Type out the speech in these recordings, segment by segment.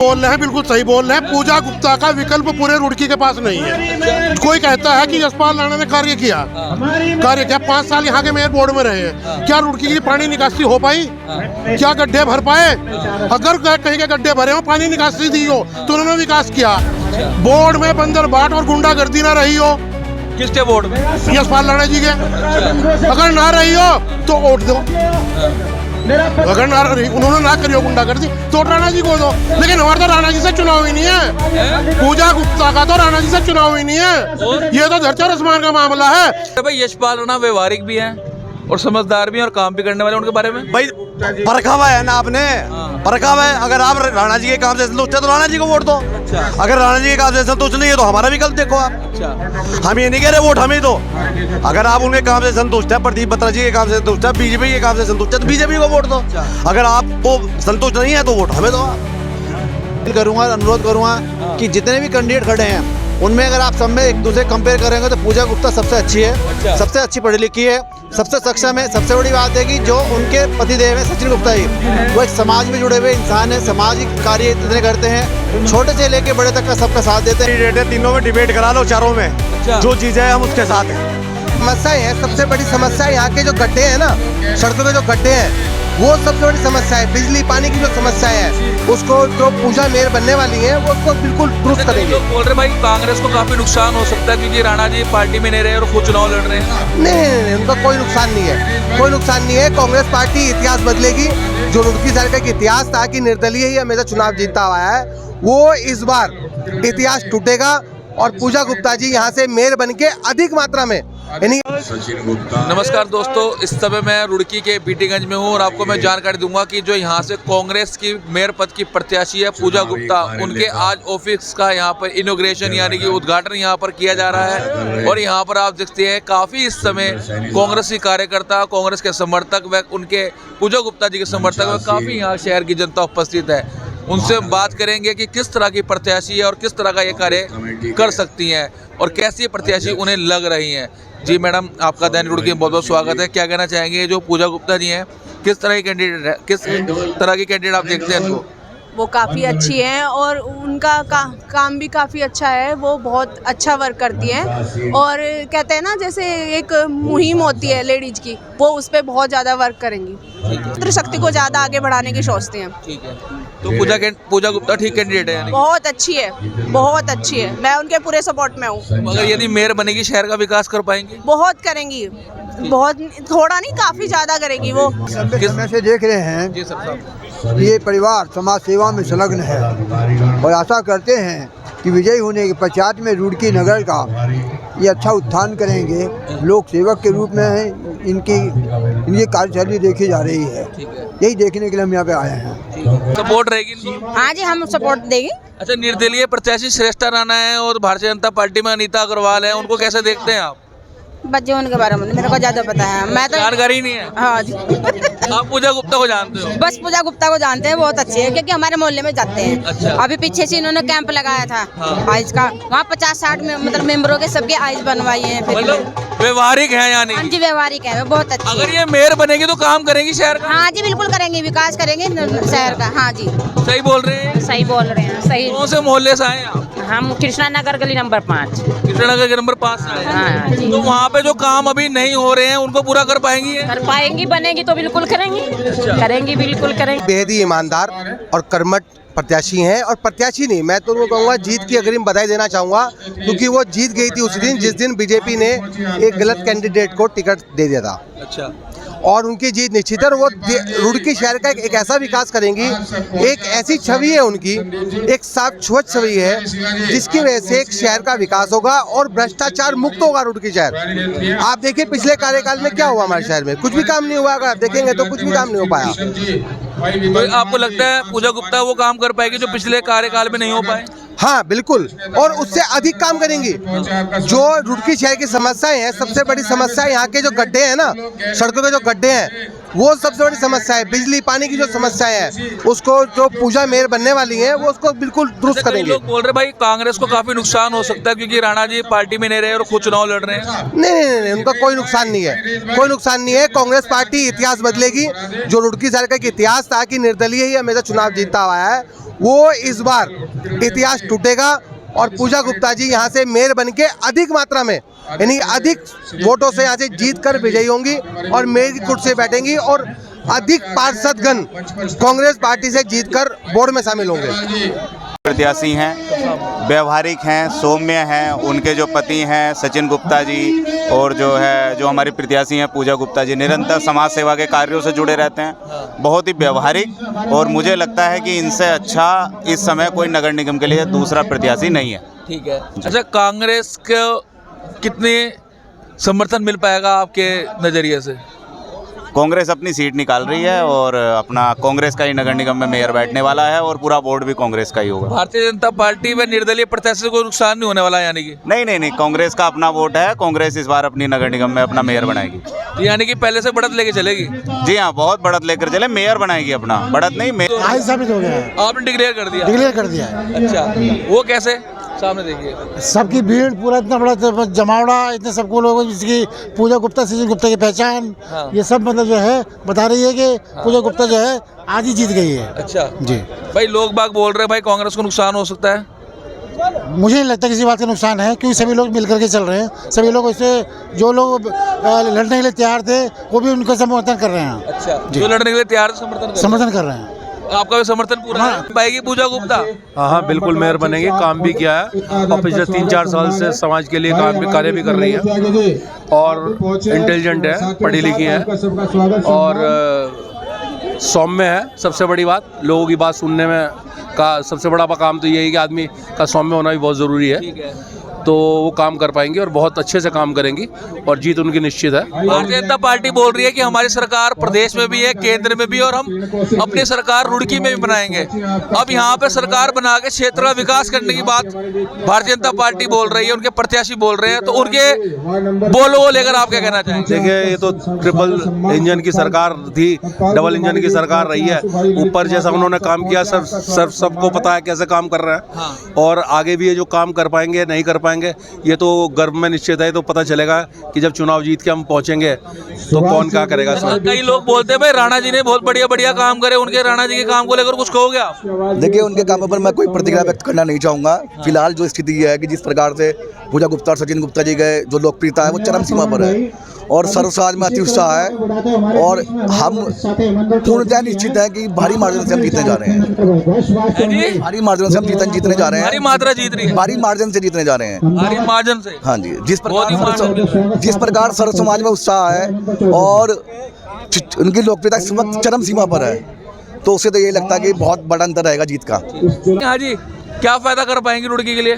बोल रहे हैं, बिल्कुल सही बोल रहे हैं। पूजा गुप्ता का विकल्प पूरे रुड़की के पास नहीं है। कोई कहता है कि यशपाल राणा ने कार्य किया 5 साल यहाँ के मेयर बोर्ड में रहे हैं, क्या रुड़की की पानी निकासी हो पाई? क्या गड्ढे भर पाए? अगर कहीं के गड्ढे भरे हो, पानी निकासी दी हो तो उन्होंने विकास किया। बोर्ड में बंदर बाट और गुंडागर्दी ना रही हो। किसके बोर्ड में? यशपाल राणा जी के। अगर ना रही हो तो वोट दो, अगर ना उन्होंने ना करी हो गुंडागर्दी तो राणा जी को दो। लेकिन हमारा तो राणा जी से चुनाव ही नहीं है। पूजा गुप्ता का तो राणा जी से चुनाव ही नहीं है। ये तो धरती और आसमान का मामला है। भाई यशपाल राणा व्यवहारिक भी हैं और समझदार भी हैं और काम भी करने वाले, उनके बारे में भाई परखा हुआ है ना आपने, परखा हुआ है। अगर आप राणा जी के काम से संतुष्ट है तो राणा जी को वोट दो। अगर राणा जी के काम से संतुष्ट नहीं है तो हमारा विकल्प देखो आप। हम ये नहीं कह रहे वोट हमें दो। अगर आप उनके काम से संतुष्ट है, प्रदीप बत्रा जी के काम से संतुष्ट है, बीजेपी के काम से संतुष्ट है तो बीजेपी को वोट दो। अगर आपको संतुष्ट नहीं है तो वोट हमें दो। करूंगा, अनुरोध करूंगा कि जितने भी कैंडिडेट खड़े हैं उनमें अगर आप सब में एक दूसरे कंपेयर करेंगे तो पूजा गुप्ता सबसे अच्छी है, सबसे अच्छी पढ़ी लिखी है, सबसे सक्षम है। सबसे बड़ी बात है कि जो उनके पतिदेव है सचिन गुप्ता जी, वो एक समाज में जुड़े हुए इंसान है, सामाजिक कार्य इतने करते हैं, छोटे से लेके बड़े तक का सबका साथ देते हैं। तीनों में डिबेट करा लो, चारों में जो चीजें है हम उसके साथ हैं। समस्याएं है, सबसे बड़ी समस्या यहाँ के जो गड्ढे हैं ना, सड़कों के जो गड्ढे हैं वो सबसे बड़ी समस्या है। बिजली पानी की जो समस्या है उसको जो पूजा मेयर बनने वाली है वो उसको बिल्कुल दुरुस्त करेंगे। लोग बोल रहे भाई कांग्रेस को काफी नुकसान हो सकता है क्योंकि राणा जी पार्टी में नहीं रहे और खुद चुनाव लड़ रहे हैं। नहीं, उनका कोई नुकसान नहीं है, कोई नुकसान नहीं है। कांग्रेस पार्टी इतिहास बदलेगी। जो रुड़की सरकार का इतिहास था कि निर्दलीय ही हमेशा चुनाव जीतता हुआ है, वो इस बार इतिहास टूटेगा और पूजा गुप्ता जी यहाँ से मेयर बन के अधिक मात्रा में नमस्कार दोस्तों, इस समय मैं रुड़की के बीटीगंज में हूँ और आपको मैं जानकारी दूंगा कि जो यहाँ से कांग्रेस की मेयर पद की प्रत्याशी है पूजा गुप्ता, उनके आज ऑफिस का यहाँ पर इनॉग्रेशन यानी कि उद्घाटन यहाँ पर किया जा रहा है। और यहाँ पर आप देखते हैं काफ़ी इस समय कांग्रेसी कार्यकर्ता, कांग्रेस के समर्थक व उनके पूजा गुप्ता जी के समर्थक व काफ़ी यहाँ शहर की जनता उपस्थित है। उनसे हम बात करेंगे कि किस तरह की प्रत्याशी है और किस तरह का ये कार्य कर सकती हैं और कैसी प्रत्याशी उन्हें लग रही हैं। जी मैडम, आपका दैनिक रुड़की में बहुत बहुत स्वागत है। क्या कहना चाहेंगे जो पूजा गुप्ता जी हैं, किस तरह की कैंडिडेट है, किस तरह की कैंडिडेट आप देखते हैं उनको? वो काफ़ी अच्छी हैं और उनका काम भी काफ़ी अच्छा है। वो बहुत अच्छा वर्क करती हैं और कहते हैं ना जैसे एक मुहिम होती है लेडीज़ की, वो उस पर बहुत ज़्यादा वर्क करेंगी। स्त्री शक्ति को ज़्यादा आगे बढ़ाने की सोचते हैं। ठीक है, तो पूजा गुप्ता ठीक कैंडिडेट है यानी? बहुत अच्छी है, बहुत अच्छी है। मैं उनके पूरे सपोर्ट में हूँ। अगर यदि मेयर बनेगी शहर का विकास कर पाएंगी? बहुत करेंगी, बहुत, थोड़ा नहीं काफ़ी ज़्यादा करेंगी वो। किस समय से देख रहे हैं जी सर, ये परिवार समाज सेवा में संलग्न है और आशा करते हैं कि विजयी होने के पश्चात में रुड़की नगर का ये अच्छा उत्थान करेंगे। लोक सेवक के रूप में इनकी कार्यशैली देखी जा रही है। यही देखने के लिए हम यहाँ पे आए हैं। सपोर्ट रहेगी इनको? हाँ जी, हम सपोर्ट देंगे। अच्छा, निर्दलीय प्रत्याशी श्रेष्ठा राणा है और भारतीय जनता पार्टी में अनीता अग्रवाल है, उनको कैसे देखते हैं आप? बच्चे उनके बारे में मेरे को ज़्यादा पता है, मैं तो जानकारी नहीं है। हाँ जी। आप पूजा गुप्ता को जानते हो? बस पूजा गुप्ता को जानते हैं, बहुत अच्छे हैं क्योंकि हमारे मोहल्ले में जाते हैं। अच्छा। अभी पीछे से इन्होंने कैंप लगाया था आइज का, वहाँ 50-60 मतलब मेंबरों के सबके आइज बनवाई है। मतलब व्यवहारिक है यानी? हाँ जी, व्यवहारिक है, बहुत अच्छी। अगर ये मेयर बनेगी तो काम करेंगी शहर का? हाँ जी, बिल्कुल करेंगे, विकास करेंगे शहर का। हाँ जी, सही बोल रहे हैं? सही बोल रहे हैं, सही। कौन से मोहल्ले से आए आप? हम कृष्णा नगर गली नंबर 5। कृष्णा नगर के नंबर 5 से आए हैं। हाँ जी। तो वहाँ पे जो काम अभी नहीं हो रहे हैं उनको पूरा कर पाएंगी ये? कर पाएंगी, बनेगी तो बिल्कुल करेंगी, करेंगी, बिल्कुल करेंगी। बेहद ही ईमानदार और कर्मठ प्रत्याशी हैं और प्रत्याशी नहीं, मैं तो उनको कहूँगा जीत की अग्रिम बधाई देना चाहूँगा क्योंकि वो जीत गई थी उस दिन जिस दिन बीजेपी ने एक गलत कैंडिडेट को टिकट दे दिया था। अच्छा। और उनकी जीत निश्चित है और वो रुड़की शहर का एक ऐसा विकास करेंगी, एक ऐसी छवि है उनकी, एक साफ स्वच्छ छवि है जिसकी वजह से एक शहर का विकास होगा और भ्रष्टाचार मुक्त होगा रुड़की शहर। आप देखिए पिछले कार्यकाल में क्या हुआ हमारे शहर में, कुछ भी काम नहीं हुआ। अगर आप देखेंगे तो कुछ भी काम नहीं हो पाया। तो आपको लगता है पूजा गुप्ता वो काम कर पाएगी जो पिछले कार्यकाल में नहीं हो पाए? हाँ बिल्कुल, और उससे अधिक काम करेंगी। जो रुड़की शहर की समस्याएं हैं, सबसे बड़ी समस्या यहाँ के जो गड्ढे हैं ना, सड़कों के जो गड्ढे हैं, वो सबसे बड़ी समस्या है। बिजली पानी की जो समस्या है उसको जो पूजा मेयर बनने वाली है वो उसको बिल्कुल दुरुस्त करेंगे। लोग बोल रहे भाई कांग्रेस को काफी नुकसान हो सकता है क्योंकि राणा जी पार्टी में नहीं रहे और खुद चुनाव लड़ रहे हैं। नहीं, उनका कोई नुकसान नहीं है, कोई नुकसान नहीं है। कांग्रेस पार्टी इतिहास बदलेगी। जो रुड़की सरकार का इतिहास था कि निर्दलीय ही हमेशा चुनाव जीतता हुआ है, वो इस बार इतिहास टूटेगा और पूजा गुप्ता जी यहाँ से मेयर बन के अधिक मात्रा में यानी अधिक वोटों से यहाँ से जीत कर विजयी होंगी और मेयर की कुर्सी से बैठेंगी और अधिक पार्षदगण कांग्रेस पार्टी से जीतकर बोर्ड में शामिल होंगे। प्रत्याशी हैं, व्यवहारिक हैं, सौम्य हैं। उनके जो पति हैं सचिन गुप्ता जी और जो हमारी प्रत्याशी हैं पूजा गुप्ता जी, निरंतर समाज सेवा के कार्यों से जुड़े रहते हैं, बहुत ही व्यवहारिक। और मुझे लगता है कि इनसे अच्छा इस समय कोई नगर निगम के लिए दूसरा प्रत्याशी नहीं है। ठीक है। अच्छा, कांग्रेस को कितने समर्थन मिल पाएगा आपके नज़रिए से? कांग्रेस अपनी सीट निकाल रही है और अपना कांग्रेस का ही नगर निगम में मेयर बैठने वाला है और पूरा बोर्ड भी कांग्रेस का ही होगा। भारतीय जनता पार्टी में निर्दलीय प्रत्याशी को नुकसान नहीं होने वाला है यानी कि? नहीं, कांग्रेस का अपना वोट है। कांग्रेस इस बार अपनी नगर निगम में अपना मेयर बनाएगी। तो यानी कि पहले से बढ़त लेके चलेगी? जी हाँ, बहुत बढ़त लेकर चले, मेयर बनाएगी अपना, बढ़त नहीं मेयर। आज साबित हो गया है, आपने डिक्लेयर कर दिया? डिक्लेयर कर दिया है। अच्छा, वो कैसे? सामने देखिए, सबकी भीड़, पूरा इतना बड़ा जमावड़ा, इतने सबको लोगों जिसकी पूजा गुप्ता, सचिन गुप्ता की पहचान, ये सब मतलब जो है बता रही है कि पूजा गुप्ता जो है आज ही जीत गई है। अच्छा जी भाई, लोग बाग बोल रहे हैं भाई कांग्रेस को नुकसान हो सकता है। मुझे नहीं लगता किसी बात का नुकसान है, क्योंकि सभी लोग मिलकर के चल रहे हैं। सभी लोग इससे जो लोग लड़ने के लिए तैयार थे वो भी उनको समर्थन कर रहे हैं। अच्छा, जो लड़ने के लिए तैयार समर्थन कर रहे हैं। आपका भी समर्थन पूरा है? पाएगी पूजा गुप्ता? हाँ, बिल्कुल मेयर बनेंगे। काम भी किया है और पिछले 3-4 साल से समाज के लिए कार्य भी कर रही है और इंटेलिजेंट है, पढ़ी लिखी है और सौम्य है। सबसे बड़ी बात, लोगों की बात सुनने में का सबसे बड़ा काम तो यही है कि आदमी का सौम्य होना भी बहुत ज़रूरी है। तो वो काम कर पाएंगे और बहुत अच्छे से काम करेंगी और जीत उनकी निश्चित है। भारतीय जनता पार्टी बोल रही है कि हमारी सरकार प्रदेश में भी है, केंद्र में भी, और हम अपनी सरकार रुड़की में भी बनाएंगे। अब यहाँ पे सरकार बना के क्षेत्र का विकास करने की बात भारतीय जनता पार्टी बोल रही है, उनके प्रत्याशी बोल रहे हैं। तो उनके बोलो को लेकर आप क्या कहना चाहेंगे? देखिए, ये तो ट्रिपल इंजन की सरकार थी, डबल इंजन की सरकार रही है। ऊपर जैसा उन्होंने काम किया सर सबको पता है कैसे काम कर रहे हैं और आगे भी ये जो काम कर पाएंगे नहीं कर पाएंगे ये तो गर्व में निश्चित है। तो पता चलेगा कि जब चुनाव जीत के हम पहुंचेंगे तो कौन क्या करेगा। कई लोग बोलते हैं भाई राणा जी ने बहुत बढ़िया काम करे, उनके राणा जी के काम को लेकर कुछ कहोगे आप? देखिए, उनके कामों पर मैं कोई प्रतिक्रिया व्यक्त करना नहीं चाहूँगा। फिलहाल जो स्थिति है कि जिस प्रकार से पूजा गुप्ता और सचिन गुप्ता जी के जो लोकप्रियता है वो चरम सीमा पर है और सर्व समाज में अति उत्साह है और हम पूर्णतः निश्चित है कि भारी मार्जिन से हम जीतने जा रहे हैं। भारी मार्जिन से हम जीतने जा रहे हैं। भारी मात्रा जीत रही है? भारी मार्जिन से जीतने जा रहे हैं। भारी मार्जिन से? हाँ जी, जिस प्रकार सर्व समाज में उत्साह है और उनकी लोकप्रियता इस वक्त चरम सीमा पर है, तो उससे तो यही लगता है कि बहुत बड़ा अंतर रहेगा जीत का। हाँ जी, क्या फायदा कर पाएंगे रुड़की के लिए?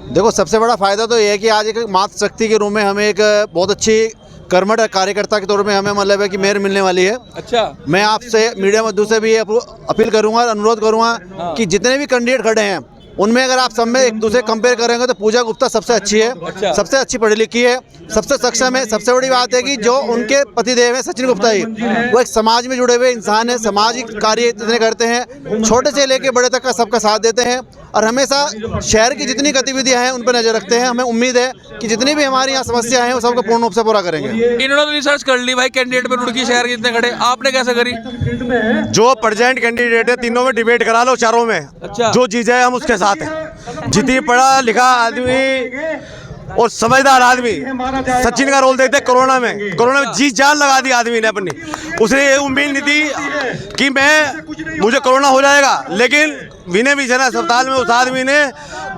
देखो, सबसे बड़ा फायदा तो ये है कि आज एक मातृशक्ति के रूप में हमें एक बहुत अच्छी कर्मठ कार्यकर्ता के तौर में हमें मतलब है कि मेयर मिलने वाली है। अच्छा, मैं आपसे मीडिया मध्य से भी अपील करूंगा, अनुरोध करूंगा कि जितने भी कैंडिडेट खड़े हैं उनमें अगर आप सब में एक दूसरे कंपेयर करेंगे तो पूजा गुप्ता सबसे अच्छी है। अच्छा। सबसे अच्छी पढ़ी लिखी है, सबसे सक्षम है। सबसे बड़ी बात है कि जो उनके पतिदेव हैं सचिन गुप्ता जी, वो एक समाज में जुड़े हुए इंसान है, सामाजिक कार्य इतने करते हैं, छोटे से लेके बड़े तक का सबका साथ देते हैं और हमेशा शहर की जितनी गतिविधियां हैं उन पर नजर रखते हैं। हमें उम्मीद है कि जितनी भी हमारी यहाँ समस्या हैं वो सबको पूर्ण रूप से पूरा करेंगे। इन्होंने तो रिसर्च कर ली भाई, कैंडिडेट पे रुड़की शहर के जितने खड़े, आपने कैसे करी? जो प्रेजेंट कैंडिडेट है तीनों में डिबेट करा लो, चारों में। अच्छा। जो जीत जाए हम उसके साथ हैं। जितनी पढ़ा लिखा आदमी और समझदार आदमी, सचिन का रोल देखते कोरोना में जी जान लगा दी आदमी ने अपनी। उसने ये उम्मीद नहीं थी कि मुझे कोरोना हो जाएगा, लेकिन विनय विजन अस्पताल में उस आदमी ने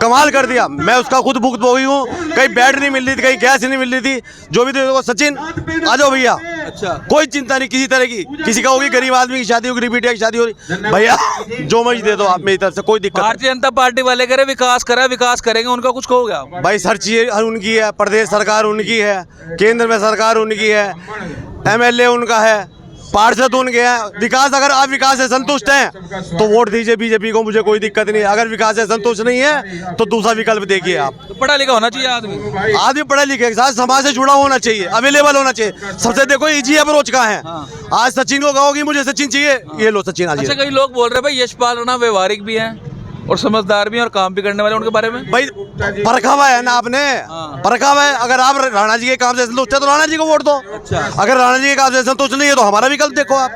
कमाल कर दिया। मैं उसका खुद भुगत हो गई हूँ, कहीं बेड नहीं मिल रही थी, कहीं गैस नहीं मिल रही थी, जो भी देखो सचिन आ जाओ भैया। अच्छा, कोई चिंता नहीं किसी तरह की, किसी का होगी गरीब आदमी की शादी होगी, बिटिया की शादी हो रही, भैया जो मर्जी दे दो आप, मेरी तरफ से कोई दिक्कत। भारतीय जनता पार्टी वाले कह रहे विकास करा, विकास करेंगे, उनका कुछ कहोगे आप? भाई हर चीज उनकी है, प्रदेश सरकार उनकी है, केंद्र में सरकार उनकी है, MLA उनका है, पार्षद उनके हैं। विकास, अगर आप विकास से संतुष्ट हैं तो वोट दीजिए बीजेपी को, मुझे कोई दिक्कत नहीं है। अगर विकास से संतुष्ट नहीं है तो दूसरा विकल्प देखिए आप। तो पढ़ा लिखा होना चाहिए आदमी पढ़े लिखे के साथ समाज से जुड़ा होना चाहिए, अवेलेबल होना चाहिए। सबसे देखो इजी अप्रोच कहाँ है। आज सचिन को कहोगी मुझे सचिन चाहिए, ये लो सचिन आज। अच्छा, कई लोग बोल रहे हैं भाई यशपाल राणा व्यवहारिक भी हैं और समझदार भी हैं और काम भी करने वाले, उनके बारे में? भाई परखा हुआ है ना आपने, परखा हुआ है। अगर आप राणा जी के काम से संतुष्ट है तो राणा जी को वोट दो। अगर राणा जी के काम से संतुष्ट नहीं है तो हमारा विकल्प देखो आप।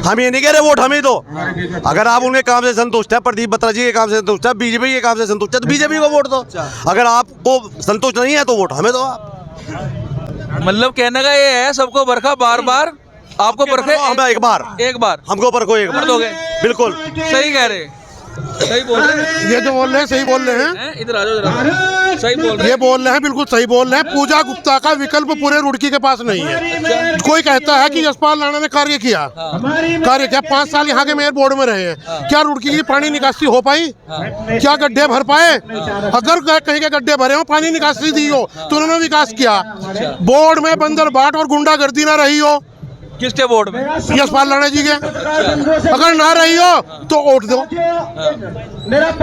हम ये नहीं कह रहे वोट हमें दो। अगर आप उनके काम से संतुष्ट है, प्रदीप बत्रा जी के काम से संतुष्ट है, बीजेपी के काम से संतुष्ट है तो बीजेपी को वोट दो। अगर आपको संतुष्ट नहीं है तो वोट हमें दो आप। मतलब कहने का ये है, सबको बरखा बार बार, आपको बरखे हमें एक बार हमको परखो एक बार दोगे। बिल्कुल सही कह रहे, सही बोल रहे हैं। ये जो बोल रहे हैं सही बोल रहे हैं, इधर आ जाओ जरा। सही बोल रहे ये बोल रहे हैं, बिल्कुल सही बोल रहे हैं। पूजा गुप्ता का विकल्प पूरे रुड़की के पास नहीं है। कोई कहता है कि यशपाल राणा ने कार्य किया, 5 साल यहाँ के मेयर बोर्ड में रहे हैं, क्या रुड़की की पानी निकासी हो पाई? क्या गड्ढे भर पाए? अगर कहीं के गड्ढे भरे हो, पानी निकासी दी हो तो उन्होंने विकास किया। बोर्ड में बंदर बाट और गुंडागर्दी ना रही हो, किसके बोर्ड में? यशपाल राणा जी के। अगर ना रही हो तो वोट दो।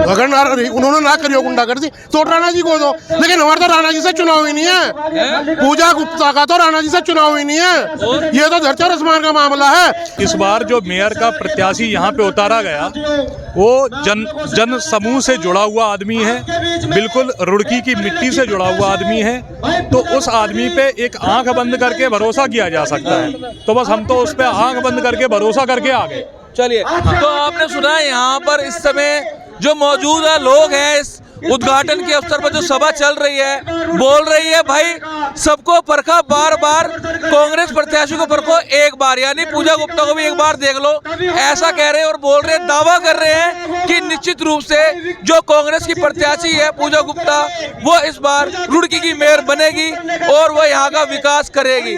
अगर ना रही, उन्होंने ना करी हो गुंडागर्दी तो राणा जी को दो। लेकिन हमारा तो राणा जी से चुनाव ही नहीं है। पूजा गुप्ता का तो राणा जी से चुनाव ही नहीं है। ये तो धरती और आसमान का मामला है। इस बार जो मेयर का प्रत्याशी यहाँ पे उतारा गया वो जन समूह से जुड़ा हुआ आदमी है, बिल्कुल रुड़की की मिट्टी से जुड़ा हुआ आदमी है। तो उस आदमी पे एक आंख बंद करके भरोसा किया जा सकता है। तो बस हम तो उस पे आंख बंद करके भरोसा करके आ गए। चलिए, तो आपने सुना है यहाँ पर इस समय जो मौजूदा लोग हैं, इस उद्घाटन के अवसर पर जो सभा चल रही है, बोल रही है भाई सबको परखा बार बार, कांग्रेस प्रत्याशी को परखो एक बार, यानी पूजा गुप्ता को भी एक बार देख लो, ऐसा कह रहे हैं। और बोल रहे हैं, दावा कर रहे हैं कि निश्चित रूप से जो कांग्रेस की प्रत्याशी है पूजा गुप्ता, वो इस बार रुड़की की मेयर बनेगी और वो यहाँ का विकास करेगी।